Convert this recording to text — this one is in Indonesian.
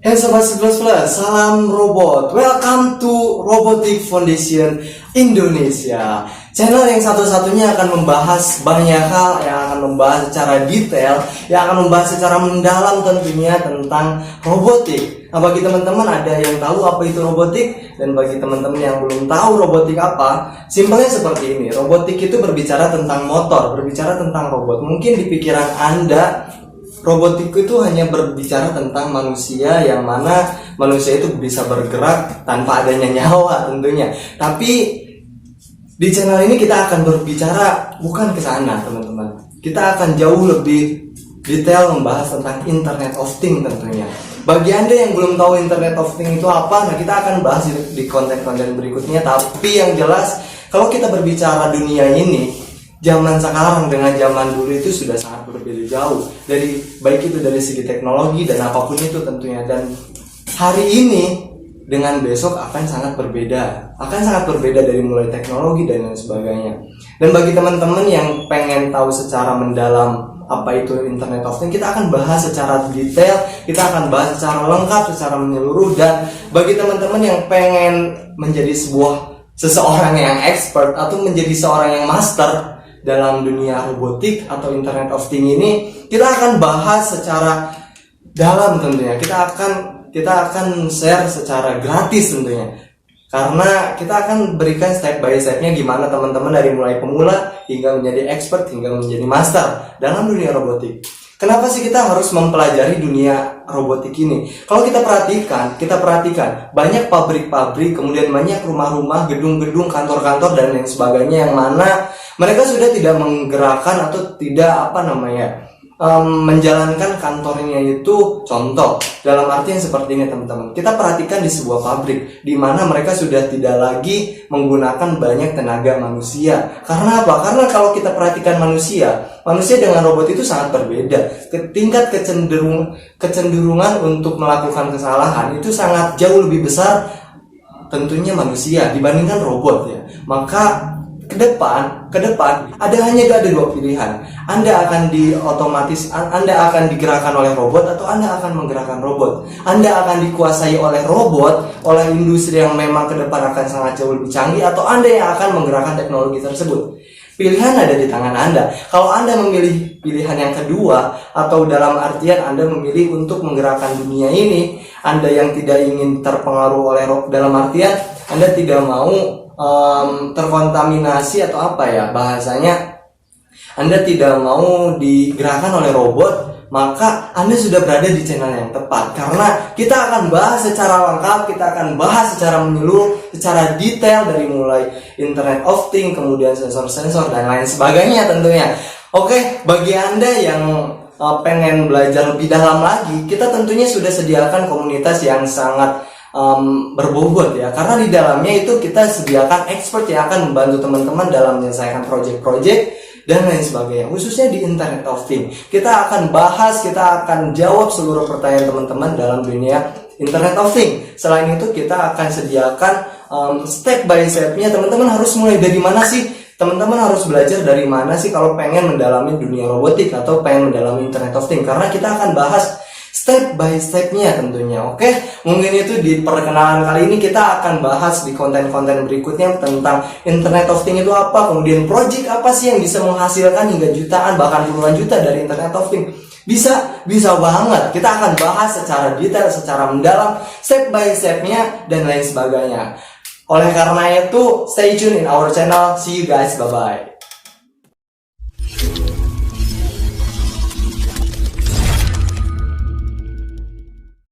Hey Sobat 11 Plus, salam robot. Welcome to Robotic Foundation Indonesia. Channel yang satu-satunya akan membahas banyak hal, yang akan membahas secara detail, yang akan membahas secara mendalam tentunya tentang robotik. Nah, bagi teman-teman ada yang tahu apa itu robotik, dan bagi teman-teman yang belum tahu robotik apa, simpelnya seperti ini. Robotik itu berbicara tentang motor, berbicara tentang robot. Mungkin di pikiran Anda robotik itu hanya berbicara tentang manusia, yang mana manusia itu bisa bergerak tanpa adanya nyawa tentunya. Tapi di channel ini kita akan berbicara bukan ke sana, teman-teman. Kita akan jauh lebih detail membahas tentang Internet of Things tentunya. Bagi Anda yang belum tahu Internet of Things itu apa, nah kita akan bahas di konten-konten berikutnya. Tapi yang jelas, kalau kita berbicara dunia ini, zaman sekarang dengan zaman dulu itu sudah sangat berbeda jauh, dari baik itu dari segi teknologi dan apapun itu tentunya. Dan hari ini dengan besok akan sangat berbeda, dari mulai teknologi dan lain sebagainya. Dan bagi teman-teman yang pengen tahu secara mendalam apa itu Internet of Things, kita akan bahas secara detail, kita akan bahas secara lengkap, secara menyeluruh. Dan bagi teman-teman yang pengen menjadi seseorang yang expert atau menjadi seorang yang master dalam dunia robotik atau Internet of Things ini, kita akan bahas secara dalam tentunya. Kita akan share secara gratis tentunya, karena kita akan berikan step by stepnya gimana teman-teman dari mulai pemula hingga menjadi expert hingga menjadi master dalam dunia robotik. Kenapa sih kita harus mempelajari dunia robotik ini? Kalau kita perhatikan banyak pabrik-pabrik, kemudian banyak rumah-rumah, gedung-gedung, kantor-kantor dan lain sebagainya, yang mana mereka sudah tidak menggerakkan atau tidak menjalankan kantornya itu contoh. Dalam artian seperti ini, teman-teman. Kita perhatikan di sebuah pabrik di mana mereka sudah tidak lagi menggunakan banyak tenaga manusia. Karena apa? Karena kalau kita perhatikan manusia dengan robot itu sangat berbeda. Tingkat kecenderungan untuk melakukan kesalahan itu sangat jauh lebih besar tentunya manusia dibandingkan robot ya. Maka ke depan hanya ada dua pilihan. Anda akan digerakkan oleh robot, atau Anda akan menggerakkan robot. Anda akan dikuasai oleh robot, oleh industri yang memang ke depan akan sangat jauh lebih canggih, atau Anda yang akan menggerakkan teknologi tersebut. Pilihan ada di tangan Anda. Kalau Anda memilih pilihan yang kedua, atau dalam artian Anda memilih untuk menggerakkan dunia ini, Anda yang tidak ingin terpengaruh oleh robot, dalam artian Anda tidak mau terkontaminasi atau bahasanya, Anda tidak mau digerakkan oleh robot, maka Anda sudah berada di channel yang tepat. Karena kita akan bahas secara lengkap, kita akan bahas secara menyeluruh, secara detail dari mulai Internet of Things, kemudian sensor-sensor dan lain sebagainya tentunya. Oke, bagi Anda yang pengen belajar lebih dalam lagi, kita tentunya sudah sediakan komunitas yang sangat berbobot ya, karena di dalamnya itu kita sediakan expert yang akan membantu teman-teman dalam menyelesaikan project-project dan lain sebagainya, khususnya di Internet of Things. Kita akan bahas, kita akan jawab seluruh pertanyaan teman-teman dalam dunia Internet of Things. Selain itu kita akan sediakan step by stepnya. Teman-teman harus mulai dari mana sih? Teman-teman harus belajar dari mana sih kalau pengen mendalami dunia robotik atau pengen mendalami Internet of Things, karena kita akan bahas step by stepnya tentunya. Oke, mungkin itu di perkenalan kali ini. Kita akan bahas di konten-konten berikutnya tentang Internet of Things itu apa, kemudian project apa sih yang bisa menghasilkan hingga jutaan bahkan puluhan juta dari Internet of Things. Bisa banget. Kita akan bahas secara detail, secara mendalam, step by stepnya dan lain sebagainya. Oleh karena itu, stay tune in our channel. See you guys, bye bye.